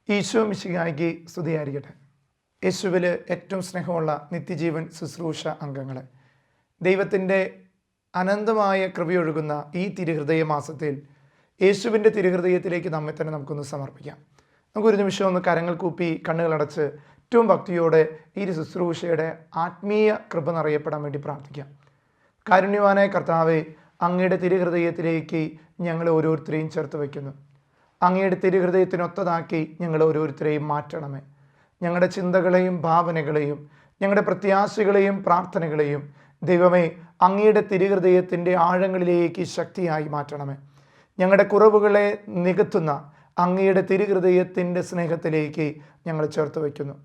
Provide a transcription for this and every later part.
ഈശോ മിശിഹായ്ക്ക് സ്തുതിയായിരിക്കട്ടെ. യേശുവിൽ ഏറ്റവും സ്നേഹമുള്ള നിത്യജീവൻ ശുശ്രൂഷ അംഗങ്ങളെ, ദൈവത്തിൻ്റെ അനന്തമായ കൃപയൊഴുകുന്ന ഈ തിരുഹൃദയ മാസത്തിൽ യേശുവിൻ്റെ തിരുഹൃദയത്തിലേക്ക് നമ്മെ തന്നെ നമുക്കൊന്ന് സമർപ്പിക്കാം. നമുക്കൊരു നിമിഷം ഒന്ന് കരങ്ങൾ കൂപ്പി കണ്ണുകളടച്ച് ഏറ്റവും ഭക്തിയോടെ ഈ ശുശ്രൂഷയുടെ ആത്മീയ കൃപ നിറയപ്പെടാൻ വേണ്ടി പ്രാർത്ഥിക്കാം. കാരുണ്യവാനായ കർത്താവെ, അങ്ങയുടെ തിരുഹൃദയത്തിലേക്ക് ഞങ്ങളെ ഓരോരുത്തരെയും ചേർത്ത് വയ്ക്കുന്നു. അങ്ങയുടെ തിരുഹൃദയത്തിനൊത്തതാക്കി ഞങ്ങൾ ഓരോരുത്തരെയും മാറ്റണമേ. ഞങ്ങളുടെ ചിന്തകളെയും ഭാവനകളെയും ഞങ്ങളുടെ പ്രത്യാശകളെയും പ്രാർത്ഥനകളെയും ദൈവമേ അങ്ങയുടെ തിരുഹൃദയത്തിൻ്റെ ആഴങ്ങളിലേക്ക് ശക്തിയായി മാറ്റണമേ. ഞങ്ങളുടെ കുറവുകളെ നികത്തുന്ന അങ്ങയുടെ തിരുഹൃദയത്തിൻ്റെ സ്നേഹത്തിലേക്ക് ഞങ്ങൾ ചേർത്ത് വയ്ക്കുന്നു.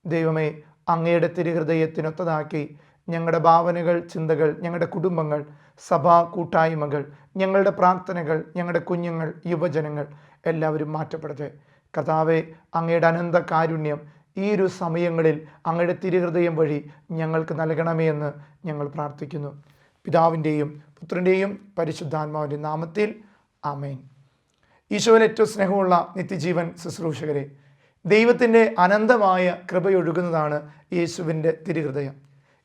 ദൈവമേ, അങ്ങയുടെ തിരുഹൃദയത്തിനൊത്തതാക്കി ഞങ്ങളുടെ ഭാവനകൾ, ചിന്തകൾ, ഞങ്ങളുടെ കുടുംബങ്ങൾ, സഭാ കൂട്ടായ്മകൾ, ഞങ്ങളുടെ പ്രാർത്ഥനകൾ, ഞങ്ങളുടെ കുഞ്ഞുങ്ങൾ, യുവജനങ്ങൾ എല്ലാവരും മാറ്റപ്പെടട്ടെ. കർത്താവെ, അങ്ങയുടെ അനന്ത കാരുണ്യം ഈ ഒരു സമയങ്ങളിൽ അങ്ങയുടെ തിരുഹൃദയം വഴി ഞങ്ങൾക്ക് നൽകണമേ എന്ന് ഞങ്ങൾ പ്രാർത്ഥിക്കുന്നു. പിതാവിൻ്റെയും പുത്രൻ്റെയും പരിശുദ്ധാത്മാവിൻ്റെ നാമത്തിൽ ആമേൻ. ഈശോയിൽ ഏറ്റവും സ്നേഹമുള്ള നിത്യജീവൻ ശുശ്രൂഷകരെ, ദൈവത്തിൻ്റെ അനന്തമായ കൃപയൊഴുകുന്നതാണ് യേശുവിൻ്റെ തിരുഹൃദയം.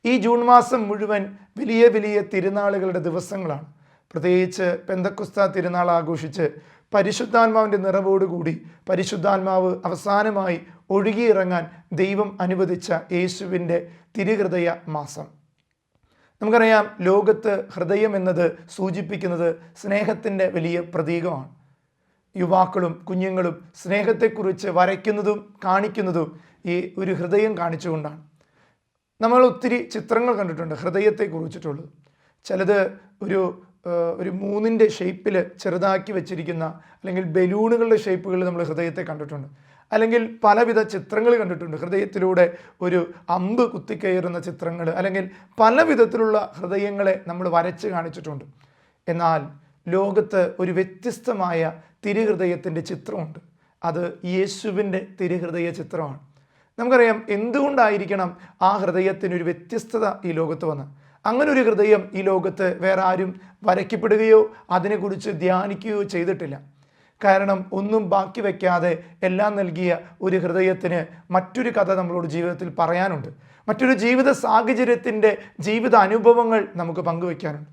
ഈ ജൂൺ മാസം മുഴുവൻ വലിയ വലിയ തിരുനാളുകളുടെ ദിവസങ്ങളാണ്. പ്രത്യേകിച്ച് പെന്തക്കുസ്ത തിരുനാൾ ആഘോഷിച്ച് പരിശുദ്ധാത്മാവിൻ്റെ നിറവോടുകൂടി പരിശുദ്ധാത്മാവ് അവസാനമായി ഒഴുകിയിറങ്ങാൻ ദൈവം അനുവദിച്ച യേശുവിൻ്റെ തിരുഹൃദയ മാസം. നമുക്കറിയാം, ലോകത്ത് ഹൃദയം എന്നത് സൂചിപ്പിക്കുന്നത് സ്നേഹത്തിൻ്റെ വലിയ പ്രതീകമാണ്. യുവാക്കളും കുഞ്ഞുങ്ങളും സ്നേഹത്തെക്കുറിച്ച് വരയ്ക്കുന്നതും കാണിക്കുന്നതും ഈ ഒരു ഹൃദയം കാണിച്ചുകൊണ്ടാണ്. നമ്മൾ ഒത്തിരി ചിത്രങ്ങൾ കണ്ടിട്ടുണ്ട് ഹൃദയത്തെ കുറിച്ചിട്ടുള്ളത്. ചിലത് ഒരു മൂന്നിൻ്റെ ഷേപ്പിൽ ചെറുതാക്കി വെച്ചിരിക്കുന്ന, അല്ലെങ്കിൽ ബലൂണുകളുടെ ഷേപ്പുകളിൽ നമ്മൾ ഹൃദയത്തെ കണ്ടിട്ടുണ്ട്. അല്ലെങ്കിൽ പലവിധ ചിത്രങ്ങൾ കണ്ടിട്ടുണ്ട്. ഹൃദയത്തിലൂടെ ഒരു അമ്പ് കുത്തിക്കയറുന്ന ചിത്രങ്ങൾ, അല്ലെങ്കിൽ പല വിധത്തിലുള്ള ഹൃദയങ്ങളെ നമ്മൾ വരച്ച് കാണിച്ചിട്ടുണ്ട്. എന്നാൽ ലോകത്ത് ഒരു വ്യത്യസ്തമായ തിരുഹൃദയത്തിൻ്റെ ചിത്രമുണ്ട്. അത് യേശുവിൻ്റെ തിരുഹൃദയ ചിത്രമാണ്. നമുക്കറിയാം, എന്തുകൊണ്ടായിരിക്കണം ആ ഹൃദയത്തിനൊരു വ്യത്യസ്തത ഈ ലോകത്ത് വന്ന്. അങ്ങനെ ഒരു ഹൃദയം ഈ ലോകത്ത് വേറെ ആരും വരയ്ക്കപ്പെടുകയോ അതിനെക്കുറിച്ച് ധ്യാനിക്കുകയോ ചെയ്തിട്ടില്ല. കാരണം ഒന്നും ബാക്കി വയ്ക്കാതെ എല്ലാം നൽകിയ ഒരു ഹൃദയത്തിന് മറ്റൊരു കഥ നമ്മളോട് ജീവിതത്തിൽ പറയാനുണ്ട്. മറ്റൊരു ജീവിത സാഹചര്യത്തിൻ്റെ ജീവിത അനുഭവങ്ങൾ നമുക്ക് പങ്കുവയ്ക്കാനുണ്ട്.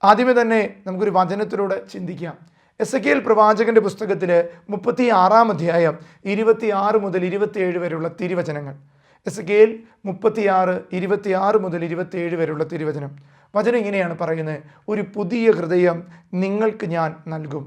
ആദ്യമേ തന്നെ നമുക്കൊരു വചനത്തിലൂടെ ചിന്തിക്കാം. എസെക്കിയേൽ പ്രവാചകന്റെ പുസ്തകത്തിൽ 36 അധ്യായം 26 മുതൽ 27 വരെയുള്ള തിരുവചനങ്ങൾ. എസെക്കിയേൽ 36, 26 മുതൽ 27 വരെയുള്ള തിരുവചനം. വചനം ഇങ്ങനെയാണ് പറയുന്നത്: ഒരു പുതിയ ഹൃദയം നിങ്ങൾക്ക് ഞാൻ നൽകും.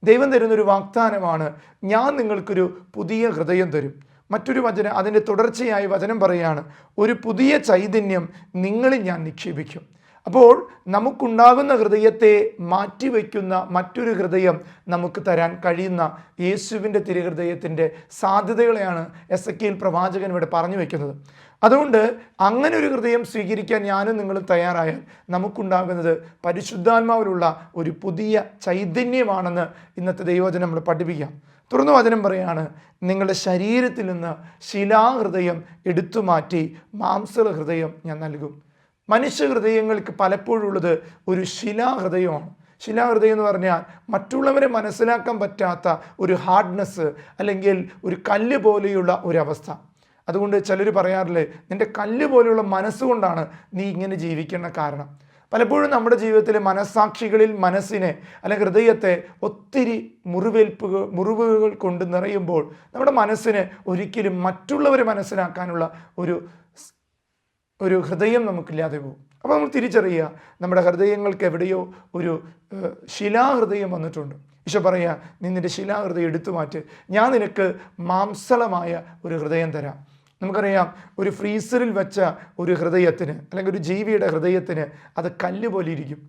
ദൈവം തരുന്നൊരു വാഗ്ദാനമാണ്, ഞാൻ നിങ്ങൾക്കൊരു പുതിയ ഹൃദയം തരും. മറ്റൊരു വചനം, അതിൻ്റെ തുടർച്ചയായി വചനം പറയുകയാണ്, ഒരു പുതിയ ചൈതന്യം നിങ്ങളിൽ ഞാൻ നിക്ഷേപിക്കും. അപ്പോൾ നമുക്കുണ്ടാകുന്ന ഹൃദയത്തെ മാറ്റിവെക്കുന്ന മറ്റൊരു ഹൃദയം നമുക്ക് തരാൻ കഴിയുന്ന യേശുവിൻ്റെ തിരുഹൃദയത്തിൻ്റെ സാധ്യതകളെയാണ് എസെക്കിയേൽ പ്രവാചകൻ ഇവിടെ പറഞ്ഞു വയ്ക്കുന്നത്. അതുകൊണ്ട് അങ്ങനെ ഒരു ഹൃദയം സ്വീകരിക്കാൻ ഞാനും നിങ്ങളും തയ്യാറായാൽ നമുക്കുണ്ടാകുന്നത് പരിശുദ്ധാത്മാവിലുള്ള ഒരു പുതിയ ചൈതന്യമാണെന്ന് ഇന്നത്തെ ദൈവവചനം നമ്മൾ പഠിപ്പിക്കാം. തുടർന്ന് വചനം പറയാണ്, നിങ്ങളുടെ ശരീരത്തിൽ നിന്ന് ശിലാഹൃദയം എടുത്തു മാറ്റി മാംസള ഹൃദയം ഞാൻ നൽകും. മനുഷ്യ ഹൃദയങ്ങൾക്ക് പലപ്പോഴുള്ളത് ഒരു ശിലാഹൃദയമാണ്. ശിലാഹൃദയം എന്ന് പറഞ്ഞാൽ മറ്റുള്ളവരെ മനസ്സിലാക്കാൻ പറ്റാത്ത ഒരു ഹാർഡ്നെസ്, അല്ലെങ്കിൽ ഒരു കല്ല് പോലെയുള്ള ഒരവസ്ഥ. അതുകൊണ്ട് ചിലർ പറയാറില്ലേ, നിൻ്റെ കല്ല് പോലെയുള്ള മനസ്സുകൊണ്ടാണ് നീ ഇങ്ങനെ ജീവിക്കേണ്ട കാരണം. പലപ്പോഴും നമ്മുടെ ജീവിതത്തിലെ മനസ്സാക്ഷികളിൽ മനസ്സിനെ, അല്ലെങ്കിൽ ഹൃദയത്തെ ഒത്തിരി മുറിവുകൾ കൊണ്ട് നിറയുമ്പോൾ നമ്മുടെ മനസ്സിന് ഒരിക്കലും മറ്റുള്ളവരെ മനസ്സിലാക്കാനുള്ള ഒരു ഹൃദയം നമുക്കില്ലാതെ പോകും. അപ്പോൾ നമ്മൾ തിരിച്ചറിയുക, നമ്മുടെ ഹൃദയങ്ങൾക്ക് എവിടെയോ ഒരു ശിലാഹൃദയം വന്നിട്ടുണ്ട്. ഈശോ പറയുക, നീ നിൻ്റെ ശിലാഹൃദയം എടുത്തു മാറ്റ്, ഞാൻ നിനക്ക് മാംസളമായ ഒരു ഹൃദയം തരാം. നമുക്കറിയാം, ഒരു ഫ്രീസറിൽ വെച്ച ഒരു ഹൃദയത്തിന്, അല്ലെങ്കിൽ ഒരു ജീവിയുടെ ഹൃദയത്തിന് അത് കല്ല് പോലെ ഇരിക്കും,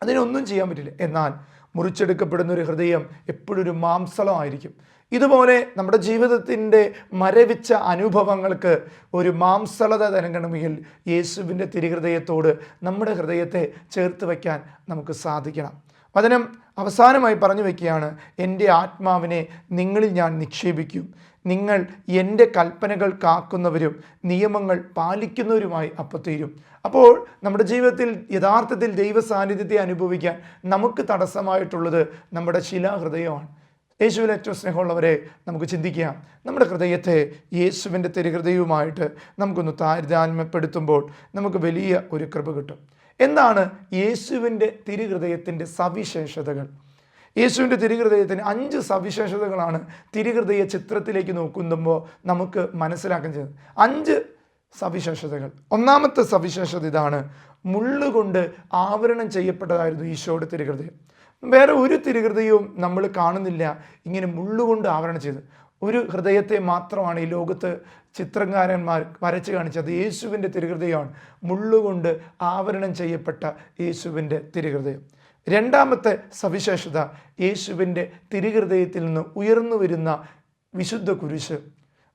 അതിനൊന്നും ചെയ്യാൻ പറ്റില്ല. എന്നാൽ മുറിച്ചെടുക്കപ്പെടുന്ന ഒരു ഹൃദയം എപ്പോഴും ഒരു മാംസളമായിരിക്കും. ഇതുപോലെ നമ്മുടെ ജീവിതത്തിൻ്റെ മരവിച്ച അനുഭവങ്ങൾക്ക് ഒരു മാംസളത നൽകണമെങ്കിൽ യേശുവിൻ്റെ തിരുഹൃദയത്തോട് നമ്മുടെ ഹൃദയത്തെ ചേർത്ത് വയ്ക്കാൻ നമുക്ക് സാധിക്കണം. വചനം അവസാനമായി പറഞ്ഞു വയ്ക്കുകയാണ്, എൻ്റെ ആത്മാവിനെ നിങ്ങളിൽ ഞാൻ നിക്ഷേപിക്കും, നിങ്ങൾ എൻ്റെ കൽപ്പനകൾ കാക്കുന്നവരും നിയമങ്ങൾ പാലിക്കുന്നവരുമായി അപ്പോൾ തീരും. അപ്പോൾ നമ്മുടെ ജീവിതത്തിൽ യഥാർത്ഥത്തിൽ ദൈവ സാന്നിധ്യത്തെ അനുഭവിക്കാൻ നമുക്ക് തടസ്സമായിട്ടുള്ളത് നമ്മുടെ ശിലാഹൃദയമാണ്. യേശുവിൽ ഏറ്റവും സ്നേഹമുള്ളവരെ, നമുക്ക് ചിന്തിക്കാം, നമ്മുടെ ഹൃദയത്തെ യേശുവിൻ്റെ തിരുഹൃദയവുമായിട്ട് നമുക്കൊന്ന് താരതമ്യപ്പെടുത്തുമ്പോൾ നമുക്ക് വലിയ ഒരു കൃപ കിട്ടും. എന്താണ് യേശുവിൻ്റെ തിരുഹൃദയത്തിൻ്റെ സവിശേഷതകൾ? യേശുവിൻ്റെ തിരുഹൃദയത്തിന് 5 സവിശേഷതകളാണ് തിരുഹൃദയ ചിത്രത്തിലേക്ക് നോക്കുമ്പോൾ നമുക്ക് മനസ്സിലാക്കാൻ ചെയ്യുന്നത്. 5 സവിശേഷതകൾ. ഒന്നാമത്തെ സവിശേഷത ഇതാണ്: മുള്ളുകൊണ്ട് ആവരണം ചെയ്യപ്പെട്ടതായിരുന്നു ഈശോയുടെ തിരുഹൃദയം. വേറെ ഒരു തിരുഹൃദയവും നമ്മൾ കാണുന്നില്ല ഇങ്ങനെ മുള്ളുകൊണ്ട് ആവരണം ചെയ്ത്. ഒരു ഹൃദയത്തെ മാത്രമാണ് ഈ ലോകത്ത് ചിത്രകാരന്മാർ വരച്ച് കാണിച്ചത്. യേശുവിൻ്റെ തിരുഹൃദയമാണ് മുള്ളുകൊണ്ട് ആവരണം ചെയ്യപ്പെട്ട യേശുവിൻ്റെ തിരുഹൃദയം. രണ്ടാമത്തെ സവിശേഷത, യേശുവിൻ്റെ തിരുഹൃദയത്തിൽ നിന്ന് ഉയർന്നു വരുന്ന വിശുദ്ധ കുരിശ്.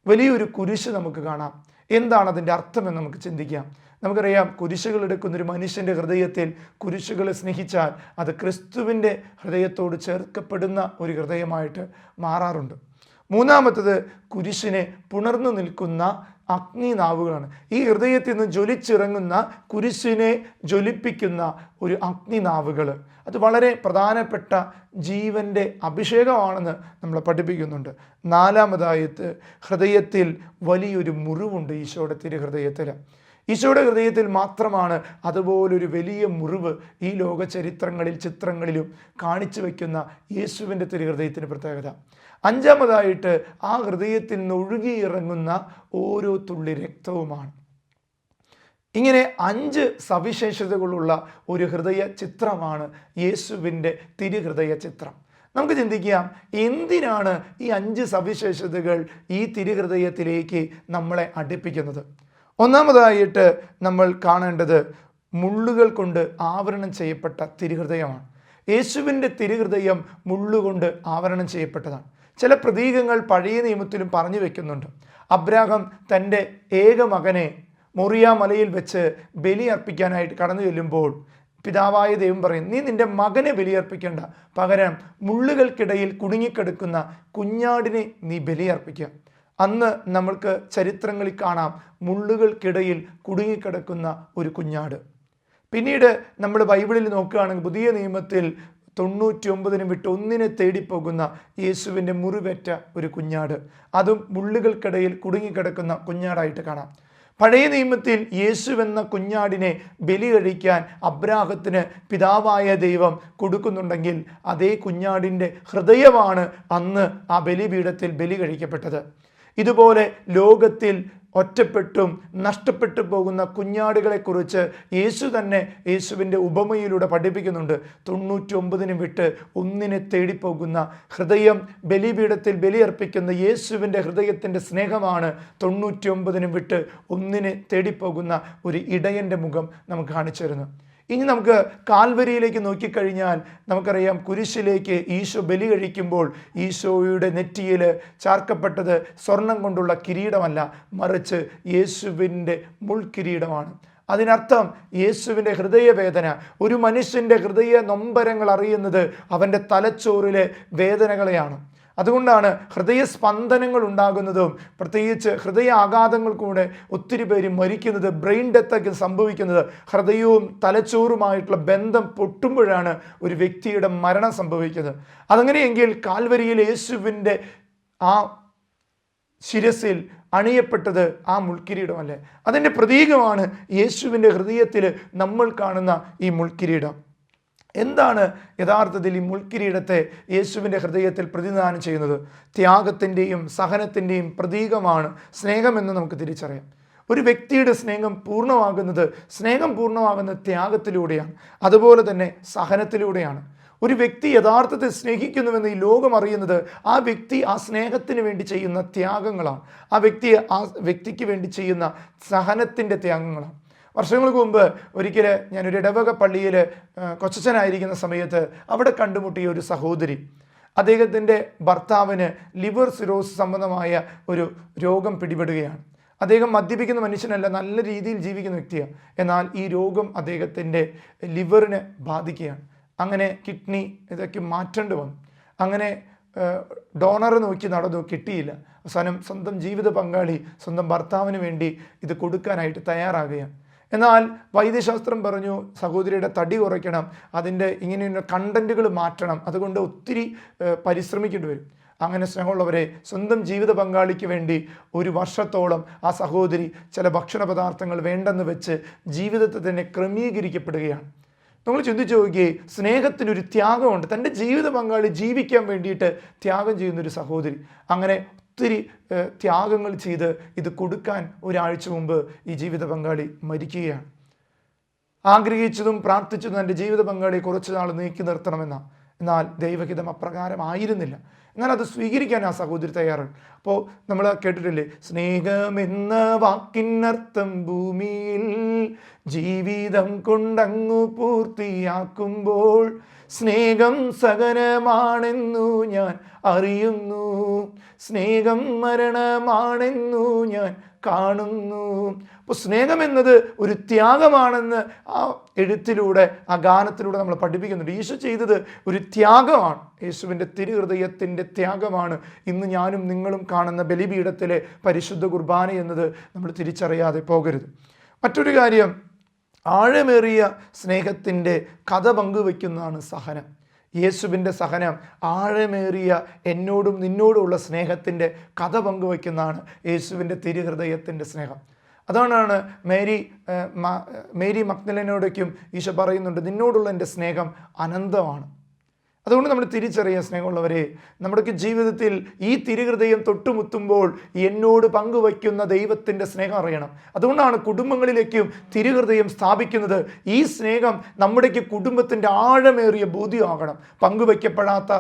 വലിയൊരു കുരിശ് നമുക്ക് കാണാം. എന്താണ് അതിൻ്റെ അർത്ഥമെന്ന് നമുക്ക് ചിന്തിക്കാം. നമുക്കറിയാം, കുരിശുകൾ എടുക്കുന്നൊരു മനുഷ്യൻ്റെ ഹൃദയത്തിൽ കുരിശുകളെ സ്നേഹിച്ചാൽ അത് ക്രിസ്തുവിൻ്റെ ഹൃദയത്തോട് ചേർക്കപ്പെടുന്ന ഒരു ഹൃദയമായിട്ട് മാറാറുണ്ട്. മൂന്നാമത്തത്, കുരിശിനെ പുണർന്നു നിൽക്കുന്ന അഗ്നിനാവുകളാണ്. ഈ ഹൃദയത്തിൽ നിന്ന് ജ്വലിച്ചിറങ്ങുന്ന കുരിശിനെ ജ്വലിപ്പിക്കുന്ന ഒരു അഗ്നിനാവുകൾ. അത് വളരെ പ്രധാനപ്പെട്ട ജീവൻ്റെ അഭിഷേകമാണെന്ന് നമ്മളെ പഠിപ്പിക്കുന്നുണ്ട്. നാലാമതായിട്ട്, ഹൃദയത്തിൽ വലിയൊരു മുറിവുണ്ട് ഈശോയുടെ തിരുഹൃദയത്തിൽ. ഈശോയുടെ ഹൃദയത്തിൽ മാത്രമാണ് അതുപോലൊരു വലിയ മുറിവ് ഈ ലോക ചരിത്രങ്ങളിൽ ചിത്രങ്ങളിലും കാണിച്ചു വയ്ക്കുന്ന യേശുവിൻ്റെ തിരുഹൃദയത്തിന് പ്രത്യേകത. അഞ്ചാമതായിട്ട്, ആ ഹൃദയത്തിൽ നിന്ന് ഒഴുകിയിറങ്ങുന്ന ഓരോ തുള്ളി രക്തവുമാണ്. ഇങ്ങനെ 5 സവിശേഷതകളുള്ള ഒരു ഹൃദയ ചിത്രമാണ് യേശുവിൻ്റെ തിരുഹൃദയ ചിത്രം. നമുക്ക് ചിന്തിക്കാം, എന്തിനാണ് ഈ 5 സവിശേഷതകൾ ഈ തിരുഹൃദയത്തിലേക്ക് നമ്മളെ അടുപ്പിക്കുന്നത്? ഒന്നാമതായിട്ട് നമ്മൾ കാണേണ്ടത് മുള്ളുകൾ കൊണ്ട് ആവരണം ചെയ്യപ്പെട്ട തിരുഹൃദയമാണ്. യേശുവിൻ്റെ തിരുഹൃദയം മുള്ളുകൊണ്ട് ആവരണം ചെയ്യപ്പെട്ടതാണ്. ചില പ്രതീകങ്ങൾ പഴയ നിയമത്തിലും പറഞ്ഞു വെക്കുന്നുണ്ട്. അബ്രാഹാം തൻ്റെ ഏക മകനെ മൊറിയ മലയിൽ വെച്ച് ബലിയർപ്പിക്കാനായിട്ട് കടന്നു ചെല്ലുമ്പോൾ പിതാവായ ദൈവം പറയും, നീ നിൻ്റെ മകനെ ബലിയർപ്പിക്കേണ്ട, പകരം മുള്ളുകൾക്കിടയിൽ കുടുങ്ങിക്കിടക്കുന്ന കുഞ്ഞാടിനെ നീ ബലിയർപ്പിക്കുക. അന്ന് നമ്മൾക്ക് ചരിത്രങ്ങളിൽ കാണാം മുള്ളുകൾക്കിടയിൽ കുടുങ്ങിക്കിടക്കുന്ന ഒരു കുഞ്ഞാട്. പിന്നീട് നമ്മൾ ബൈബിളിൽ നോക്കുകയാണെങ്കിൽ പുതിയ നിയമത്തിൽ 99 വിട്ട് 1 തേടിപ്പോകുന്ന യേശുവിൻ്റെ മുറിവേറ്റ ഒരു കുഞ്ഞാട്, അതും മുള്ളുകൾക്കിടയിൽ കുടുങ്ങിക്കിടക്കുന്ന കുഞ്ഞാടായിട്ട് കാണാം. പഴയ നിയമത്തിൽ യേശുവെന്ന കുഞ്ഞാടിനെ ബലി കഴിക്കാൻ അബ്രാഹത്തിന് പിതാവായ ദൈവം കൊടുക്കുന്നുണ്ടെങ്കിൽ അതേ കുഞ്ഞാടിൻ്റെ ഹൃദയമാണ് അന്ന് ആ ബലിപീഠത്തിൽ ബലി കഴിക്കപ്പെട്ടത്. ഇതുപോലെ ലോകത്തിൽ ഒറ്റപ്പെട്ടും നഷ്ടപ്പെട്ടു പോകുന്ന കുഞ്ഞാടുകളെക്കുറിച്ച് യേശു തന്നെ യേശുവിൻ്റെ ഉപമയിലൂടെ പഠിപ്പിക്കുന്നുണ്ട്. 99 വിട്ട് 1 തേടിപ്പോകുന്ന ഹൃദയം ബലിപീഠത്തിൽ ബലിയർപ്പിക്കുന്ന യേശുവിൻ്റെ ഹൃദയത്തിൻ്റെ സ്നേഹമാണ് 99 വിട്ട് 1 തേടിപ്പോകുന്ന ഒരു ഇടയൻ്റെ മുഖം നമുക്ക് കാണിച്ചു തരുന്നു. ഇനി നമുക്ക് കാൽവരിയിലേക്ക് നോക്കിക്കഴിഞ്ഞാൽ നമുക്കറിയാം, കുരിശിലേക്ക് ഈശോ ബലി കഴിക്കുമ്പോൾ ഈശോയുടെ നെറ്റിയിൽ ചാർക്കപ്പെട്ടത് സ്വർണം കൊണ്ടുള്ള കിരീടമല്ല, മറിച്ച് യേശുവിൻ്റെ മുൾക്കിരീടമാണ്. അതിനർത്ഥം യേശുവിൻ്റെ ഹൃദയവേദന, ഒരു മനുഷ്യൻ്റെ ഹൃദയ നൊമ്പരങ്ങൾ അറിയുന്നത് അവൻ്റെ തലച്ചോറിലെ വേദനകളെയാണ്. അതുകൊണ്ടാണ് ഹൃദയസ്പന്ദനങ്ങൾ ഉണ്ടാകുന്നതും പ്രത്യേകിച്ച് ഹൃദയ ആഘാതങ്ങൾ കൂടെ ഒത്തിരി പേര് മരിക്കുന്നത്, ബ്രെയിൻ ഡെത്തൊക്കെ സംഭവിക്കുന്നത് ഹൃദയവും തലച്ചോറുമായിട്ടുള്ള ബന്ധം പൊട്ടുമ്പോഴാണ് ഒരു വ്യക്തിയുടെ മരണം സംഭവിക്കുന്നത്. അതങ്ങനെയെങ്കിൽ കാൽവരിയിൽ യേശുവിൻ്റെ ആ ശിരസിൽ അണിയപ്പെട്ടത് ആ മുൾക്കിരീടമല്ലേ? അതിൻ്റെ പ്രതീകമാണ് യേശുവിൻ്റെ ഹൃദയത്തിൽ നമ്മൾ കാണുന്ന ഈ മുൾക്കിരീടം. എന്താണ് യഥാർത്ഥത്തിൽ ഈ മുൾക്കിരീടത്തെ യേശുവിൻ്റെ ഹൃദയത്തിൽ പ്രതിനിധാനം ചെയ്യുന്നത്? ത്യാഗത്തിൻ്റെയും സഹനത്തിൻ്റെയും പ്രതീകമാണ് സ്നേഹമെന്ന് നമുക്ക് തിരിച്ചറിയാം. ഒരു വ്യക്തിയുടെ സ്നേഹം പൂർണ്ണമാകുന്നത് ത്യാഗത്തിലൂടെയാണ്, അതുപോലെ തന്നെ സഹനത്തിലൂടെയാണ്. ഒരു വ്യക്തി യഥാർത്ഥത്തിൽ സ്നേഹിക്കുന്നുവെന്ന് ഈ ലോകം അറിയുന്നത് ആ വ്യക്തി ആ സ്നേഹത്തിന് വേണ്ടി ചെയ്യുന്ന ത്യാഗങ്ങളാണ്, ആ വ്യക്തിക്ക് വേണ്ടി ചെയ്യുന്ന സഹനത്തിൻ്റെ ത്യാഗങ്ങളാണ്. വർഷങ്ങൾക്ക് മുമ്പ് ഒരിക്കൽ ഞാനൊരു ഇടവക പള്ളിയിൽ കൊച്ചച്ഛനായിരിക്കുന്ന സമയത്ത് അവിടെ കണ്ടുമുട്ടിയ ഒരു സഹോദരി, അദ്ദേഹത്തിൻ്റെ ഭർത്താവിന് ലിവർ സിറോസിസ് സംബന്ധമായ ഒരു രോഗം പിടിപെടുകയാണ്. അദ്ദേഹം മദ്യപിക്കുന്ന മനുഷ്യനല്ല, നല്ല രീതിയിൽ ജീവിക്കുന്ന വ്യക്തിയാണ്. എന്നാൽ ഈ രോഗം അദ്ദേഹത്തിൻ്റെ ലിവറിനെ ബാധിക്കുകയാണ്. അങ്ങനെ കിഡ്നി ഇതൊക്കെ മാറ്റേണ്ടി വന്നു. അങ്ങനെ ഡോണർ നോക്കി നടന്നു, കിട്ടിയില്ല. അവസാനം സ്വന്തം ജീവിത പങ്കാളി സ്വന്തം ഭർത്താവിന് വേണ്ടി ഇത് കൊടുക്കാനായിട്ട് തയ്യാറാകുകയാണ്. എന്നാൽ വൈദ്യശാസ്ത്രം പറഞ്ഞു സഹോദരിയുടെ തടി കുറയ്ക്കണം, അതിൻ്റെ ഇങ്ങനെയുള്ള കണ്ടൻറ്റുകൾ മാറ്റണം, അതുകൊണ്ട് ഒത്തിരി പരിശ്രമിക്കേണ്ടി വരും. അങ്ങനെ സ്നേഹമുള്ളവരെ, സ്വന്തം ജീവിത പങ്കാളിക്ക് വേണ്ടി ഒരു വർഷത്തോളം ആ സഹോദരി ചില ഭക്ഷണ പദാർത്ഥങ്ങൾ വേണ്ടെന്ന് വെച്ച് ജീവിതത്തെ തന്നെ ക്രമീകരിക്കപ്പെടുകയാണ്. നമ്മൾ ചിന്തിച്ചു നോക്കിയേ, സ്നേഹത്തിനൊരു ത്യാഗമുണ്ട്. തൻ്റെ ജീവിത പങ്കാളി ജീവിക്കാൻ വേണ്ടിയിട്ട് ത്യാഗം ചെയ്യുന്നൊരു സഹോദരി. അങ്ങനെ ഒത്തിരി ത്യാഗങ്ങൾ ചെയ്ത് ഇത് കൊടുക്കാൻ ഒരാഴ്ച മുമ്പ് ഈ ജീവിത പങ്കാളി മരിക്കുകയാണ്. ആഗ്രഹിച്ചതും പ്രാർത്ഥിച്ചതും എൻ്റെ ജീവിത പങ്കാളിയെ കുറച്ച് നാൾ നീക്കി നിർത്തണമെന്നാണ്. എന്നാൽ ദൈവഹിതം അപ്രകാരമായിരുന്നില്ല. എന്നാൽ അത് സ്വീകരിക്കാൻ ആ സഹോദരി തയ്യാറാണ്. അപ്പോൾ നമ്മൾ കേട്ടിട്ടില്ലേ, സ്നേഹമെന്ന വാക്കിനർത്ഥം ഭൂമിയിൽ ജീവിതം കൊണ്ടങ്ങു പൂർത്തിയാക്കുമ്പോൾ സ്നേഹം സഹനമാണെന്നു ഞാൻ അറിയുന്നു, സ്നേഹം മരണമാണെന്നു ഞാൻ കാണുന്നു. അപ്പോൾ സ്നേഹം എന്നത് ഒരു ത്യാഗമാണെന്ന് ആ എഴുത്തിലൂടെ, ആ ഗാനത്തിലൂടെ നമ്മൾ പഠിപ്പിക്കുന്നുണ്ട്. യേശു ചെയ്തത് ഒരു ത്യാഗമാണ്. യേശുവിൻ്റെ തിരുഹൃദയത്തിൻ്റെ ത്യാഗമാണ് ഇന്ന് ഞാനും നിങ്ങളും കാണുന്ന ബലിപീഠത്തിലെ പരിശുദ്ധ കുർബാന എന്നത് നമ്മൾ തിരിച്ചറിയാതെ പോകരുത്. മറ്റൊരു കാര്യം, ആഴമേറിയ സ്നേഹത്തിൻ്റെ കഥ പങ്കുവയ്ക്കുന്നതാണ് സഹനം. യേശുവിൻ്റെ സഹനം ആഴമേറിയ എന്നോടും നിന്നോടുമുള്ള സ്നേഹത്തിൻ്റെ കഥ പങ്കുവയ്ക്കുന്നതാണ് യേശുവിൻ്റെ തിരുഹൃദയത്തിൻ്റെ സ്നേഹം. അതുകൊണ്ടാണ് മേരി മഗ്ദലേനയോടൊക്കെയും ഈശോ പറയുന്നുണ്ട്, നിന്നോടുള്ള എൻ്റെ സ്നേഹം അനന്തമാണ്. അതുകൊണ്ട് നമ്മൾ തിരിച്ചറിയാൻ സ്നേഹമുള്ളവരെ, നമ്മുടെയൊക്കെ ജീവിതത്തിൽ ഈ തിരുഹൃദയം തൊട്ടുമുത്തുമ്പോൾ എന്നോട് പങ്കുവയ്ക്കുന്ന ദൈവത്തിൻ്റെ സ്നേഹം അറിയണം. അതുകൊണ്ടാണ് കുടുംബങ്ങളിലേക്കും തിരുഹൃദയം സ്ഥാപിക്കുന്നത്. ഈ സ്നേഹം നമ്മുടെയൊക്കെ കുടുംബത്തിൻ്റെ ആഴമേറിയ ബോധ്യമാകണം. പങ്കുവയ്ക്കപ്പെടാത്ത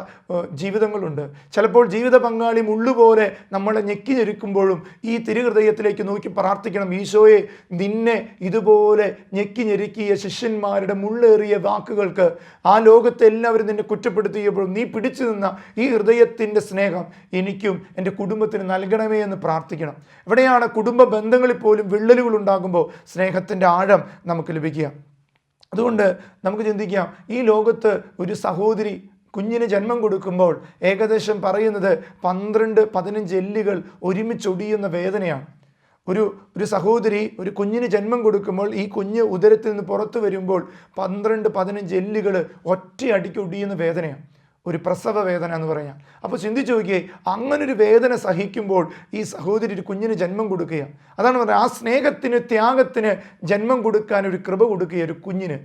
ജീവിതങ്ങളുണ്ട്. ചിലപ്പോൾ ജീവിത പങ്കാളി മുള്ളുപോലെ നമ്മളെ ഞെക്കി ഞെരുക്കുമ്പോഴും ഈ തിരുഹൃദയത്തിലേക്ക് നോക്കി പ്രാർത്ഥിക്കണം, ഈശോയെ, നിന്നെ ഇതുപോലെ ഞെക്കി ഞെരുക്കിയ ശിഷ്യന്മാരുടെ മുള്ളേറിയ വാക്കുകൾക്ക് ആ ലോകത്തെ എല്ലാവരും നിന്നെ കുറ്റപ്പെടുത്തിയപ്പോഴും നീ പിടിച്ചു നിന്ന ഈ ഹൃദയത്തിൻ്റെ സ്നേഹം എനിക്കും എൻ്റെ കുടുംബത്തിന് നൽകണമേ എന്ന് പ്രാർത്ഥിക്കണം. ഇവിടെയാണ് കുടുംബ ബന്ധങ്ങളിൽ പോലും വിള്ളലുകൾ ഉണ്ടാകുമ്പോൾ സ്നേഹത്തിൻ്റെ ആഴം നമുക്ക് ലഭിക്കുക. അതുകൊണ്ട് നമുക്ക് ചിന്തിക്കാം, ഈ ലോകത്ത് ഒരു സഹോദരി കുഞ്ഞിന് ജന്മം കൊടുക്കുമ്പോൾ ഏകദേശം പറയുന്നത് 12-15 എല്ലുകൾ ഒരുമിച്ചൊടിയുന്ന വേദനയാണ്. ഒരു സഹോദരി ഒരു കുഞ്ഞിന് ജന്മം കൊടുക്കുമ്പോൾ ഈ കുഞ്ഞ് ഉദരത്തിൽ നിന്ന് പുറത്തു വരുമ്പോൾ 12-15 എല്ലുകൾ ഒറ്റയടിക്ക് ഒടിയുന്ന വേദനയാണ്, ഒരു പ്രസവ വേദന എന്ന് പറയാം. അപ്പോൾ ചിന്തിച്ചു നോക്കിയേ, അങ്ങനൊരു വേദന സഹിക്കുമ്പോൾ ഈ സഹോദരി ഒരു കുഞ്ഞിന് ജന്മം കൊടുക്കുക. അതാണ് പറയുന്നത്, ആ സ്നേഹത്തിന്, ത്യാഗത്തിന് ജന്മം കൊടുക്കാൻ ഒരു കൃപ കൊടുക്കുക ഒരു കുഞ്ഞിന്.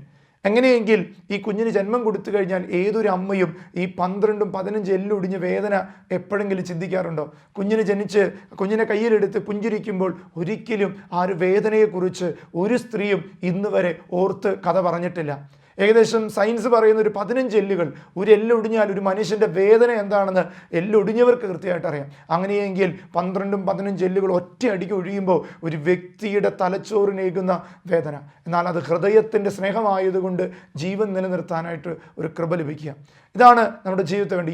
എങ്ങനെയെങ്കിൽ ഈ കുഞ്ഞിന് ജന്മം കൊടുത്തു കഴിഞ്ഞാൽ ഏതൊരു അമ്മയും ഈ 12-15 എല്ലൊടിഞ്ഞ വേദന എപ്പോഴെങ്കിലും ചിന്തിക്കാറുണ്ടോ? കുഞ്ഞിന് ജനിച്ച് കുഞ്ഞിനെ കയ്യിലെടുത്ത് പുഞ്ചിരിക്കുമ്പോൾ ഒരിക്കലും ആ ഒരു വേദനയെക്കുറിച്ച് ഒരു സ്ത്രീയും ഇന്ന് വരെ ഓർത്ത് കഥ പറഞ്ഞിട്ടില്ല. ഏകദേശം സയൻസ് പറയുന്ന ഒരു 15 എല്ലുകൾ, ഒരു എല്ലൊടിഞ്ഞാൽ ഒരു മനുഷ്യൻ്റെ വേദന എന്താണെന്ന് എല്ലൊടിഞ്ഞവർക്ക് കൃത്യമായിട്ട് അറിയാം. അങ്ങനെയെങ്കിൽ 12-15 എല്ലുകൾ ഒറ്റയടിക്ക് ഒഴിയുമ്പോൾ ഒരു വ്യക്തിയുടെ തലച്ചോറിനേകുന്ന വേദന. എന്നാൽ അത് ഹൃദയത്തിൻ്റെ സ്നേഹമായതുകൊണ്ട് ജീവൻ നിലനിർത്താനായിട്ട് ഒരു കൃപ ലഭിക്കുക. ഇതാണ് നമ്മുടെ ജീവിതത്തെ വേണ്ടി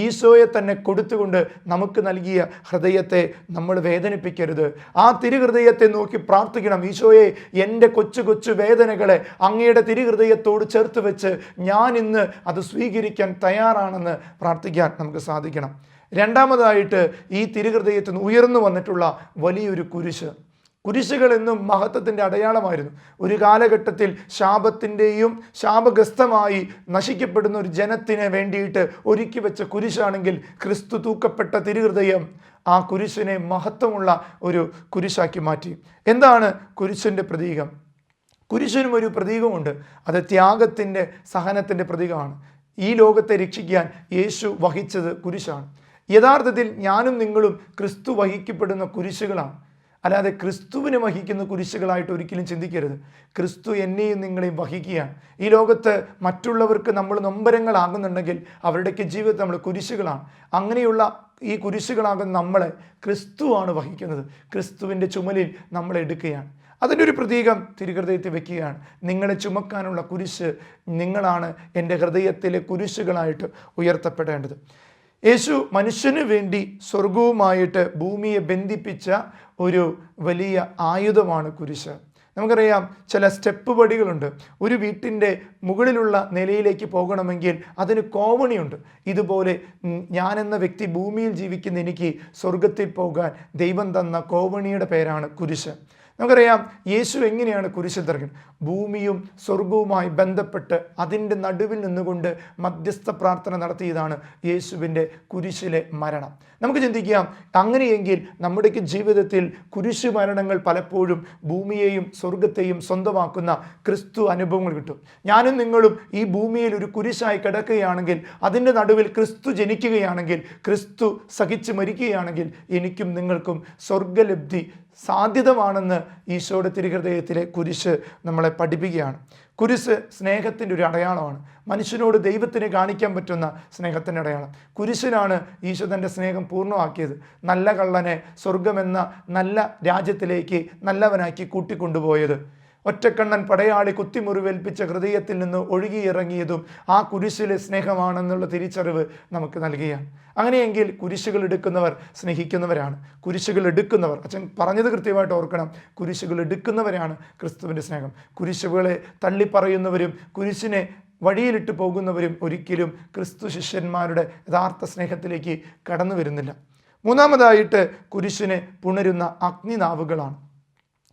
ഈശോയെ തന്നെ കൊടുത്തുകൊണ്ട് നമുക്ക് നൽകിയ ഹൃദയത്തെ നമ്മൾ വേദനിപ്പിക്കരുത്. ആ തിരുഹൃദയത്തെ നോക്കി പ്രാർത്ഥിക്കണം, ഈശോയെ, എൻ്റെ കൊച്ചു കൊച്ചു വേദനകളെ അങ്ങയുടെ തിരുഹൃദയത്തോട് ചേർത്ത് വെച്ച് ഞാൻ ഇന്ന് അത് സ്വീകരിക്കാൻ തയ്യാറാണെന്ന് പ്രാർത്ഥിക്കാൻ നമുക്ക് സാധിക്കണം. രണ്ടാമതായിട്ട്, ഈ തിരുഹൃദയത്തിൽ നിന്ന് ഉയർന്നു വന്നിട്ടുള്ള വലിയൊരു കുരിശുകൾ എന്നും മഹത്വത്തിൻ്റെ അടയാളമായിരുന്നു. ഒരു കാലഘട്ടത്തിൽ ശാപത്തിൻ്റെയും ശാപഗ്രസ്തമായി നശിക്കപ്പെടുന്ന ഒരു ജനത്തിന് വേണ്ടിയിട്ട് ഒരുക്കി വെച്ച കുരിശാണെങ്കിൽ ക്രിസ്തു തൂക്കപ്പെട്ട തിരുഹൃദയം ആ കുരിശിനെ മഹത്വമുള്ള ഒരു കുരിശാക്കി മാറ്റി. എന്താണ് കുരിശിൻ്റെ പ്രതീകം? കുരിശിനും ഒരു പ്രതീകമുണ്ട്. അത് ത്യാഗത്തിൻ്റെ, സഹനത്തിൻ്റെ പ്രതീകമാണ്. ഈ ലോകത്തെ രക്ഷിക്കാൻ യേശു വഹിച്ചത് കുരിശാണ്. യഥാർത്ഥത്തിൽ ഞാനും നിങ്ങളും ക്രിസ്തു വഹിക്കപ്പെടുന്ന കുരിശുകളാണ്. അല്ലാതെ ക്രിസ്തുവിനെ വഹിക്കുന്ന കുരിശുകളായിട്ട് ഒരിക്കലും ചിന്തിക്കരുത്. ക്രിസ്തു എന്നെയും നിങ്ങളെയും വഹിക്കുകയാണ്. ഈ ലോകത്ത് മറ്റുള്ളവർക്ക് നമ്മൾ നൊമ്പരങ്ങളാകുന്നുണ്ടെങ്കിൽ അവരുടെയൊക്കെ ജീവിതത്തിൽ നമ്മൾ കുരിശുകളാണ്. അങ്ങനെയുള്ള ഈ കുരിശുകളാകുന്ന നമ്മളെ ക്രിസ്തുവാണ് വഹിക്കുന്നത്. ക്രിസ്തുവിൻ്റെ ചുമലിൽ നമ്മളെ എടുക്കുകയാണ്. അതിൻ്റെ ഒരു പ്രതീകം തിരുഹൃദയത്തിൽ വെക്കുകയാണ്. നിങ്ങളെ ചുമക്കാനുള്ള കുരിശ് നിങ്ങളാണ് എൻ്റെ ഹൃദയത്തിലെ കുരിശുകളായിട്ട് ഉയർത്തപ്പെടേണ്ടത്. യേശു മനുഷ്യന് വേണ്ടി സ്വർഗവുമായിട്ട് ഭൂമിയെ ബന്ധിപ്പിച്ച ഒരു വലിയ ആയുധമാണ് കുരിശ്. നമുക്കറിയാം, ചില സ്റ്റെപ്പ് പടികളുണ്ട്. ഒരു വീട്ടിൻ്റെ മുകളിലുള്ള നിലയിലേക്ക് പോകണമെങ്കിൽ അതിന് കോവണിയുണ്ട്. ഇതുപോലെ ഞാനെന്ന വ്യക്തി ഭൂമിയിൽ ജീവിക്കുന്ന എനിക്ക് സ്വർഗത്തിൽ പോകാൻ ദൈവം തന്ന കോവണിയുടെ പേരാണ് കുരിശ്. നമുക്കറിയാം യേശു എങ്ങനെയാണ് കുരിശിൽ തറക്കുന്നത്. ഭൂമിയും സ്വർഗവുമായി ബന്ധപ്പെട്ട് അതിൻ്റെ നടുവിൽ നിന്നുകൊണ്ട് മധ്യസ്ഥ പ്രാർത്ഥന നടത്തിയതാണ് യേശുവിൻ്റെ കുരിശിലെ മരണം. നമുക്ക് ചിന്തിക്കാം, അങ്ങനെയെങ്കിൽ നമ്മുടെയൊക്കെ ജീവിതത്തിൽ കുരിശു മരണങ്ങൾ പലപ്പോഴും ഭൂമിയെയും സ്വർഗത്തെയും സ്വന്തമാക്കുന്ന ക്രിസ്തു അനുഭവങ്ങൾ കിട്ടും. ഞാനും നിങ്ങളും ഈ ഭൂമിയിൽ ഒരു കുരിശായി കിടക്കുകയാണെങ്കിൽ, അതിൻ്റെ നടുവിൽ ക്രിസ്തു ജനിക്കുകയാണെങ്കിൽ, ക്രിസ്തു സഹിച്ച് മരിക്കുകയാണെങ്കിൽ എനിക്കും നിങ്ങൾക്കും സ്വർഗലബ്ധി സാധ്യതമാണെന്ന് ഈശോയുടെ തിരുഹൃദയത്തിലെ കുരിശ് നമ്മളെ പഠിപ്പിക്കുകയാണ്. കുരിശ് സ്നേഹത്തിൻ്റെ ഒരു അടയാളമാണ്. മനുഷ്യനോട് ദൈവത്തിന് കാണിക്കാൻ പറ്റുന്ന സ്നേഹത്തിൻ്റെ അടയാളം. കുരിശിനാണ് ഈശോ തൻ്റെ സ്നേഹം പൂർണ്ണമാക്കിയത്. നല്ല കള്ളനെ സ്വർഗമെന്ന നല്ല രാജ്യത്തിലേക്ക് നല്ലവനാക്കി കൂട്ടിക്കൊണ്ടുപോയത്. ഒറ്റക്കണ്ണൻ പടയാളി കുത്തിമുറിവേൽപ്പിച്ച ഹൃദയത്തിൽ നിന്ന് ഒഴുകിയിറങ്ങിയതും ആ കുരിശിലെ സ്നേഹമാണെന്നുള്ള തിരിച്ചറിവ് നമുക്ക് നൽകുകയാണ്. അങ്ങനെയെങ്കിൽ കുരിശുകൾ എടുക്കുന്നവർ സ്നേഹിക്കുന്നവരാണ്. കുരിശുകൾ എടുക്കുന്നവർ, അച്ഛൻ പറഞ്ഞത് കൃത്യമായിട്ട് ഓർക്കണം, കുരിശുകൾ എടുക്കുന്നവരാണ് ക്രിസ്തുവിൻ്റെ സ്നേഹം. കുരിശുകളെ തള്ളിപ്പറയുന്നവരും കുരിശിനെ വഴിയിലിട്ട് പോകുന്നവരും ഒരിക്കലും ക്രിസ്തു ശിഷ്യന്മാരുടെ യഥാർത്ഥ സ്നേഹത്തിലേക്ക് കടന്നു വരുന്നില്ല. മൂന്നാമതായിട്ട് കുരിശിനെ പുണരുന്ന അഗ്നിനാവുകളാണ്.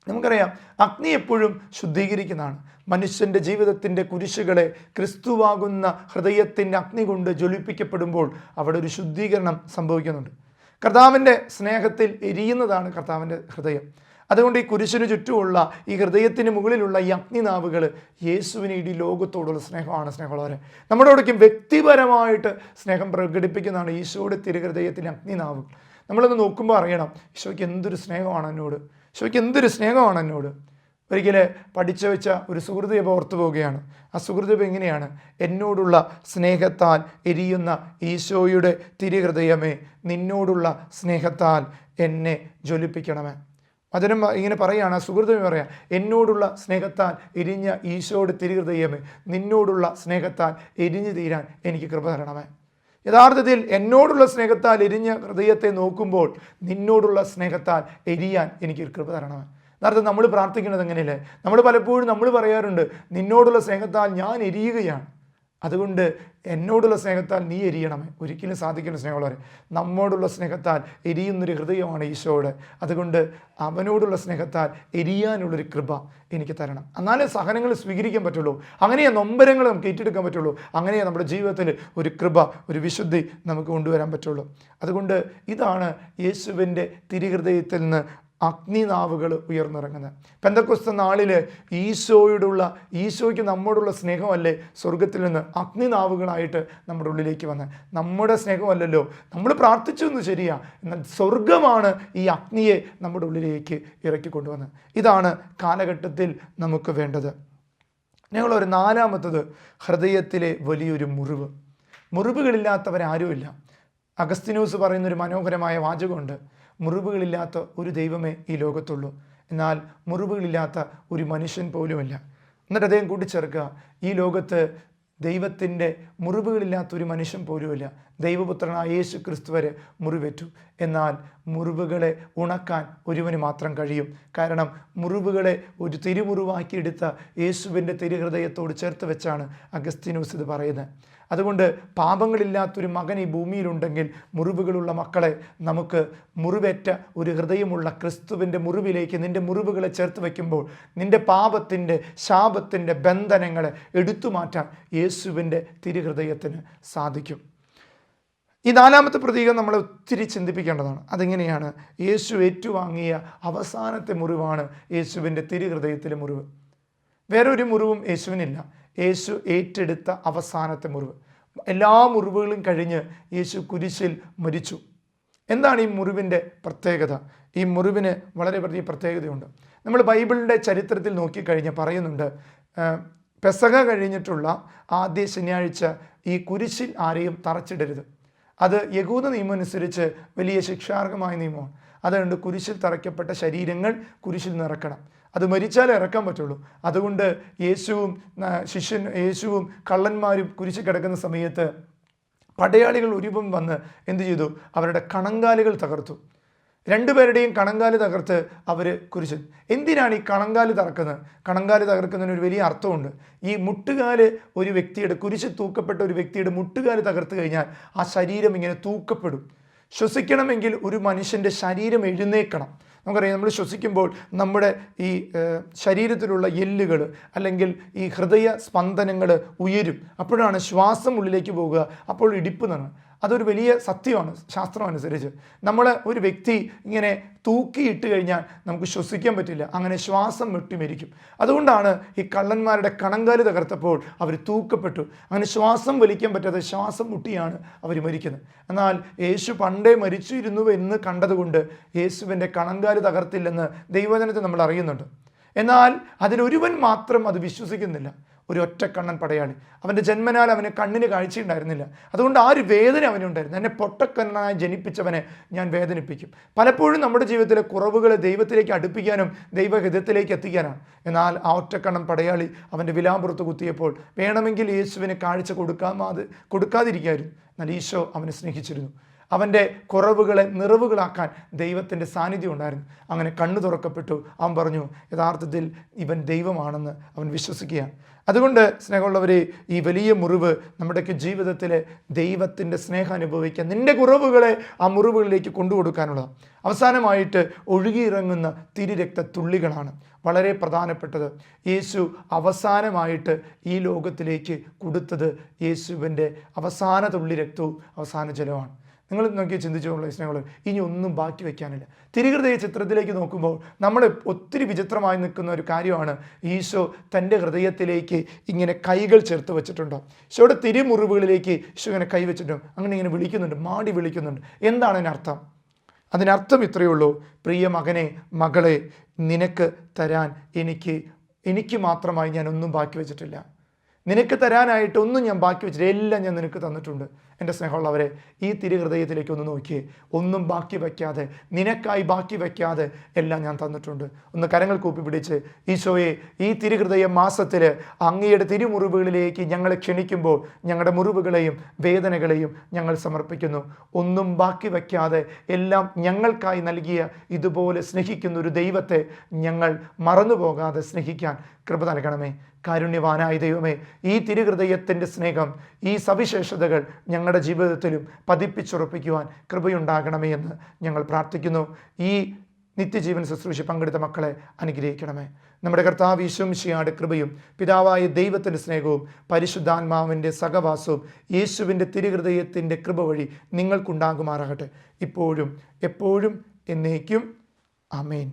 നമുക്കറിയാം, അഗ്നി എപ്പോഴും ശുദ്ധീകരിക്കുന്നതാണ്. മനുഷ്യൻ്റെ ജീവിതത്തിൻ്റെ കുരിശുകളെ ക്രിസ്തുവാകുന്ന ഹൃദയത്തിൻ്റെ അഗ്നി കൊണ്ട് ജ്വലിപ്പിക്കപ്പെടുമ്പോൾ അവിടെ ഒരു ശുദ്ധീകരണം സംഭവിക്കുന്നുണ്ട്. കർത്താവിൻ്റെ സ്നേഹത്തിൽ എരിയുന്നതാണ് കർത്താവിൻ്റെ ഹൃദയം. അതുകൊണ്ട് ഈ കുരിശിന് ചുറ്റുമുള്ള ഈ ഹൃദയത്തിന് മുകളിലുള്ള ഈ അഗ്നിനാവുകൾ യേശുവിന് ഈ ലോകത്തോടുള്ള സ്നേഹമാണ്. സ്നേഹമുള്ളവരെ, നമ്മളോടൊക്കെ വ്യക്തിപരമായിട്ട് സ്നേഹം പ്രകടിപ്പിക്കുന്നതാണ് ഈശോയുടെ തിരുഹൃദയത്തിലെ അഗ്നിനാവുകൾ. നമ്മളൊന്ന് നോക്കുമ്പോൾ അറിയണം, ഈശോയ്ക്ക് എന്തൊരു സ്നേഹമാണ് എന്നോട്, ഈശോയ്ക്ക് എന്തൊരു സ്നേഹമാണ് എന്നോട്. ഒരിക്കൽ പഠിച്ചു വെച്ച ഒരു സുഹൃത്ത് ഓർത്തു പോവുകയാണ്. ആ സുഹൃത്ത് എങ്ങനെയാണ്? എന്നോടുള്ള സ്നേഹത്താൽ എരിയുന്ന ഈശോയുടെ തിരുഹൃദയമേ, നിന്നോടുള്ള സ്നേഹത്താൽ എന്നെ ജ്വലിപ്പിക്കണമേ. അതിനും ഇങ്ങനെ പറയുകയാണ്, സുഹൃത്തുമേ പറയാം, എന്നോടുള്ള സ്നേഹത്താൽ എരിഞ്ഞ ഈശോയുടെ തിരുഹൃദയമേ, നിന്നോടുള്ള സ്നേഹത്താൽ എരിഞ്ഞു തീരാൻ എനിക്ക് കൃപ തരണമേ. യഥാർത്ഥത്തിൽ എന്നോടുള്ള സ്നേഹത്താൽ എരിഞ്ഞ ഹൃദയത്തെ നോക്കുമ്പോൾ നിന്നോടുള്ള സ്നേഹത്താൽ എരിയാൻ എനിക്ക് കൃപ തരണമേ. യഥാർത്ഥം നമ്മൾ പ്രാർത്ഥിക്കുന്നത് എങ്ങനെയല്ലേ? നമ്മൾ പലപ്പോഴും നമ്മൾ പറയാറുണ്ട്, നിന്നോടുള്ള സ്നേഹത്താൽ ഞാൻ എരിയുകയാണ്, അതുകൊണ്ട് എന്നോടുള്ള സ്നേഹത്താൽ നീ എരിയണമേ. ഒരിക്കലും സാധിക്കുന്ന സ്നേഹമുള്ളവരെ, നമ്മോടുള്ള സ്നേഹത്താൽ എരിയുന്നൊരു ഹൃദയമാണ് ഈശോയുടെ. അതുകൊണ്ട് അവനോടുള്ള സ്നേഹത്താൽ എരിയാനുള്ളൊരു കൃപ എനിക്ക് തരണം. എന്നാലേ സഹനങ്ങൾ സ്വീകരിക്കാൻ പറ്റുള്ളൂ. അങ്ങനെയേ നൊമ്പരങ്ങൾ നമുക്ക് ഏറ്റെടുക്കാൻ പറ്റുള്ളൂ. അങ്ങനെയേ നമ്മുടെ ജീവിതത്തിൽ ഒരു കൃപ, ഒരു വിശുദ്ധി നമുക്ക് കൊണ്ടുവരാൻ പറ്റുള്ളൂ. അതുകൊണ്ട് ഇതാണ് യേശുവിൻ്റെ തിരുഹൃദയത്തിൽ നിന്ന് അഗ്നിനാവുകൾ ഉയർന്നിറങ്ങുന്നത്. പെന്തക്കോസ്ത് നാളിൽ ഈശോയ്ക്ക് നമ്മോടുള്ള സ്നേഹമല്ലേ സ്വർഗത്തിൽ നിന്ന് അഗ്നിനാവുകളായിട്ട് നമ്മുടെ ഉള്ളിലേക്ക് വന്ന്. നമ്മുടെ സ്നേഹമല്ലല്ലോ, നമ്മൾ പ്രാർത്ഥിച്ചു എന്ന് ശരിയാ, എന്നാൽ സ്വർഗമാണ് ഈ അഗ്നിയെ നമ്മുടെ ഉള്ളിലേക്ക് ഇറക്കി കൊണ്ടുവന്നത്. ഇതാണ് കാലഘട്ടത്തിൽ നമുക്ക് വേണ്ടത്. ഞങ്ങളൊരു നാലാമത്തത്, ഹൃദയത്തിലെ വലിയൊരു മുറിവ്. മുറിവുകളില്ലാത്തവരാരുമില്ല. അഗസ്തീനോസ് പറയുന്നൊരു മനോഹരമായ വാചകമുണ്ട്, മുറിവുകളില്ലാത്ത ഒരു ദൈവമേ ഈ ലോകത്തുള്ളൂ, എന്നാൽ മുറിവുകളില്ലാത്ത ഒരു മനുഷ്യൻ പോലുമില്ല. എന്നിട്ട് അദ്ദേഹം കൂട്ടിച്ചേർക്കുക, ഈ ലോകത്ത് ദൈവത്തിൻ്റെ മുറിവുകളില്ലാത്തൊരു മനുഷ്യൻ പോലുമില്ല. ദൈവപുത്രനായ യേശു ക്രിസ്തു വരെ മുറിവേറ്റു, എന്നാൽ മുറിവുകളെ ഉണക്കാൻ ഒരുവന് മാത്രം കഴിയും. കാരണം മുറിവുകളെ ഒരു തിരുമുറിവാക്കിയെടുത്ത യേശുവിൻ്റെ തിരുഹൃദയത്തോട് ചേർത്ത് വെച്ചാണ് അഗസ്തീനോസ് ഇത് പറയുന്നത്. അതുകൊണ്ട് പാപങ്ങളില്ലാത്തൊരു മകൻ ഈ ഭൂമിയിലുണ്ടെങ്കിൽ മുറിവുകളുള്ള മക്കളെ നമുക്ക് മുറിവേറ്റ ഒരു ഹൃദയമുള്ള ക്രിസ്തുവിൻ്റെ മുറിവിലേക്ക് നിൻ്റെ മുറിവുകളെ ചേർത്ത് വയ്ക്കുമ്പോൾ നിൻ്റെ പാപത്തിൻ്റെ ശാപത്തിൻ്റെ ബന്ധനങ്ങളെ എടുത്തു മാറ്റാൻ യേശുവിൻ്റെ തിരുഹൃദയത്തിന് സാധിക്കും. ഈ നാലാമത്തെ പ്രതീകം നമ്മളെ ഒത്തിരി ചിന്തിപ്പിക്കേണ്ടതാണ്. അതെങ്ങനെയാണ്? യേശു ഏറ്റുവാങ്ങിയ അവസാനത്തെ മുറിവാണ് യേശുവിൻ്റെ തിരുഹൃദയത്തിലെ മുറിവ്. വേറൊരു മുറിവും യേശുവിനില്ല. യേശു ഏറ്റെടുത്ത അവസാനത്തെ മുറിവ്. എല്ലാ മുറിവുകളും കഴിഞ്ഞ് യേശു കുരിശിൽ മരിച്ചു. എന്താണ് ഈ മുറിവിൻ്റെ പ്രത്യേകത? ഈ മുറിവിന് വളരെ വലിയ പ്രത്യേകതയുണ്ട്. നമ്മൾ ബൈബിളിൻ്റെ ചരിത്രത്തിൽ നോക്കിക്കഴിഞ്ഞാൽ പറയുന്നുണ്ട്, പെസഹ കഴിഞ്ഞിട്ടുള്ള ആദ്യ ശനിയാഴ്ച ഈ കുരിശിൽ ആരെയും തറച്ചിടരുത്. അത് യഹൂദ നിയമം അനുസരിച്ച് വലിയ ശിക്ഷാർഹമായ നിയമമാണ്. അതുകൊണ്ട് കുരിശിൽ തറയ്ക്കപ്പെട്ട ശരീരങ്ങൾ കുരിശിൽ നിറക്കണം. അത് മരിച്ചാലേ ഇറക്കാൻ പറ്റുള്ളൂ. അതുകൊണ്ട് യേശുവും കള്ളന്മാരും കുരിശിൽ കിടക്കുന്ന സമയത്ത് പടയാളികൾ ഒരുപം വന്ന് എന്തു ചെയ്തു? അവരുടെ കണങ്കാലുകൾ തകർത്തു. രണ്ടുപേരുടെയും കണങ്കാല് തകർത്ത് അവർ കുരിശിൽ. എന്തിനാണ് ഈ കണങ്കാല് തകർക്കുന്നത്? കണങ്കാല് തകർക്കുന്നതിന് ഒരു വലിയ അർത്ഥമുണ്ട്. ഈ മുട്ടുകാല് ഒരു വ്യക്തിയുടെ, കുരിശിൽ തൂക്കപ്പെട്ട ഒരു വ്യക്തിയുടെ മുട്ടുകാല് തകർത്ത് കഴിഞ്ഞാൽ ആ ശരീരം ഇങ്ങനെ തൂക്കപ്പെടും. ശ്വസിക്കണമെങ്കിൽ ഒരു മനുഷ്യൻ്റെ ശരീരം എഴുന്നേൽക്കണം. നമുക്കറിയാം, നമ്മൾ ശ്വസിക്കുമ്പോൾ നമ്മുടെ ഈ ശരീരത്തിലുള്ള എല്ലുകൾ അല്ലെങ്കിൽ ഈ ഹൃദയ സ്പന്ദനങ്ങൾ ഉയരും. അപ്പോഴാണ് ശ്വാസം ഉള്ളിലേക്ക് പോകുക, അപ്പോൾ ഇടിപ്പ് എന്നാണ്. അതൊരു വലിയ സത്യമാണ്. ശാസ്ത്രം അനുസരിച്ച് ഒരു വ്യക്തി ഇങ്ങനെ തൂക്കിയിട്ട് കഴിഞ്ഞാൽ നമുക്ക് ശ്വസിക്കാൻ പറ്റില്ല, അങ്ങനെ ശ്വാസം വെട്ടിമരിക്കും. അതുകൊണ്ടാണ് ഈ കള്ളന്മാരുടെ കണങ്കാല് തകർത്തപ്പോൾ അവർ തൂക്കപ്പെട്ടു. അങ്ങനെ ശ്വാസം വലിക്കാൻ പറ്റാതെ ശ്വാസം മുട്ടിയാണ് അവർ മരിക്കുന്നത്. എന്നാൽ യേശു പണ്ടേ മരിച്ചിരുന്നു എന്ന് കണ്ടതുകൊണ്ട് യേശുവിൻ്റെ കണങ്കാല് തകർത്തില്ലെന്ന് ദൈവവചനത്തിൽ നമ്മൾ അറിയുന്നുണ്ട്. എന്നാൽ അതിലൊരുവൻ മാത്രം അത് വിശ്വസിക്കുന്നില്ല, ഒരു ഒറ്റക്കണ്ണൻ പടയാളി. അവൻ്റെ ജന്മനാൽ അവന് കണ്ണിന് കാഴ്ചയുണ്ടായിരുന്നില്ല. അതുകൊണ്ട് ആ ഒരു വേദന അവനുണ്ടായിരുന്നു. എന്നെ പൊട്ടക്കണ്ണനായി ജനിപ്പിച്ചവനെ ഞാൻ വേദനിപ്പിക്കും. പലപ്പോഴും നമ്മുടെ ജീവിതത്തിലെ കുറവുകളെ ദൈവത്തിലേക്ക് അടുപ്പിക്കാനും ദൈവഹിതത്തിലേക്ക് എത്തിക്കാനാണ്. എന്നാൽ ആ ഒറ്റക്കണ്ണൻ പടയാളി അവൻ്റെ വിലാപുറത്ത് കുത്തിയപ്പോൾ വേണമെങ്കിൽ യേശുവിന് കാഴ്ച കൊടുക്കാതിരിക്കായിരുന്നു. എന്നാൽ ഈശോ അവനെ സ്നേഹിച്ചിരുന്നു. അവൻ്റെ കുറവുകളെ നിറവുകളാക്കാൻ ദൈവത്തിൻ്റെ സാന്നിധ്യം ഉണ്ടായിരുന്നു. അങ്ങനെ കണ്ണു തുറക്കപ്പെട്ടു. അവൻ പറഞ്ഞു, യഥാർത്ഥത്തിൽ ഇവൻ ദൈവമാണെന്ന് അവൻ വിശ്വസിക്കുകയാണ്. അതുകൊണ്ട് സ്നേഹമുള്ളവരെ, ഈ വലിയ മുറിവ് നമ്മുടെയൊക്കെ ജീവിതത്തിലെ ദൈവത്തിൻ്റെ സ്നേഹം അനുഭവിക്കാൻ, നിൻ്റെ കുറവുകളെ ആ മുറിവുകളിലേക്ക് കൊണ്ടുകൊടുക്കാനുള്ളത്. അവസാനമായിട്ട് ഒഴുകിയിറങ്ങുന്ന തിരുരക്തത്തുള്ളികളാണ് വളരെ പ്രധാനപ്പെട്ടത്. യേശു അവസാനമായിട്ട് ഈ ലോകത്തിലേക്ക് കൊടുത്തത് യേശുവിൻ്റെ അവസാന തുള്ളി രക്തവും അവസാന ജലമാണ്. നിങ്ങൾ നോക്കി ചിന്തിച്ചുകൊള്ളുക സ്നേഹങ്ങൾ, ഇനി ഒന്നും ബാക്കി വയ്ക്കാനില്ല. തിരുഹൃദയ ചിത്രത്തിലേക്ക് നോക്കുമ്പോൾ നമ്മൾ ഒത്തിരി വിചിത്രമായി നിൽക്കുന്ന ഒരു കാര്യമാണ്, ഈശോ തൻ്റെ ഹൃദയത്തിലേക്ക് ഇങ്ങനെ കൈകൾ ചേർത്ത് വെച്ചിട്ടുണ്ടോ. ഈശോയുടെ തിരുമുറിവുകളിലേക്ക് ഈശോ ഇങ്ങനെ കൈ വെച്ചിട്ടുണ്ടോ, ഇങ്ങനെ വിളിക്കുന്നുണ്ട്, മാടി വിളിക്കുന്നുണ്ട്. എന്താണ് അതിനർത്ഥം? അതിനർത്ഥം ഇത്രയേ ഉള്ളൂ, പ്രിയ മകനെ, മകളെ, നിനക്ക് തരാൻ എനിക്ക് മാത്രമായി ഞാൻ ഒന്നും ബാക്കി വെച്ചിട്ടില്ല. നിനക്ക് തരാനായിട്ട് ഒന്നും ഞാൻ ബാക്കി വെച്ചിട്ട് എല്ലാം ഞാൻ നിനക്ക് തന്നിട്ടുണ്ട്. എൻ്റെ സ്നേഹമുള്ളവരെ, ഈ തിരുഹൃദയത്തിലേക്ക് ഒന്ന് നോക്കിയേ. ഒന്നും ബാക്കി വയ്ക്കാതെ, നിനക്കായി ബാക്കി വയ്ക്കാതെ എല്ലാം ഞാൻ തന്നിട്ടുണ്ട്. ഒന്ന് കരങ്ങൾ കൂപ്പി പിടിച്ച്, ഈശോയെ, ഈ തിരുഹൃദയ മാസത്തിൽ അങ്ങയുടെ തിരുമുറിവുകളിലേക്ക് ഞങ്ങളെ ക്ഷണിക്കുമ്പോൾ ഞങ്ങളുടെ മുറിവുകളെയും വേദനകളെയും ഞങ്ങൾ സമർപ്പിക്കുന്നു. ഒന്നും ബാക്കി വയ്ക്കാതെ എല്ലാം ഞങ്ങൾക്കായി നൽകിയ ഇതുപോലെ സ്നേഹിക്കുന്ന ഒരു ദൈവത്തെ ഞങ്ങൾ മറന്നുപോകാതെ സ്നേഹിക്കാൻ കൃപ നൽകണമേ. കാരുണ്യവാനായ ദൈവമേ, ഈ തിരുഹൃദയത്തിൻ്റെ സ്നേഹം, ഈ സവിശേഷതകൾ ഞങ്ങളുടെ ജീവിതത്തിലും പതിപ്പിച്ചുറപ്പിക്കുവാൻ കൃപയുണ്ടാകണമേ എന്ന് ഞങ്ങൾ പ്രാർത്ഥിക്കുന്നു. ഈ നിത്യജീവൻ ശുശ്രൂഷ പങ്കെടുത്ത മക്കളെ അനുഗ്രഹിക്കണമേ. നമ്മുടെ കർത്താവ് ഈശോ മിശിഹായുടെ കൃപയും പിതാവായ ദൈവത്തിൻ്റെ സ്നേഹവും പരിശുദ്ധാത്മാവിൻ്റെ സഹവാസവും യേശുവിൻ്റെ തിരുഹൃദയത്തിൻ്റെ കൃപ വഴി നിങ്ങൾക്കുണ്ടാകുമാറാകട്ടെ, ഇപ്പോഴും എപ്പോഴും എന്നേക്കും. ആമേൻ.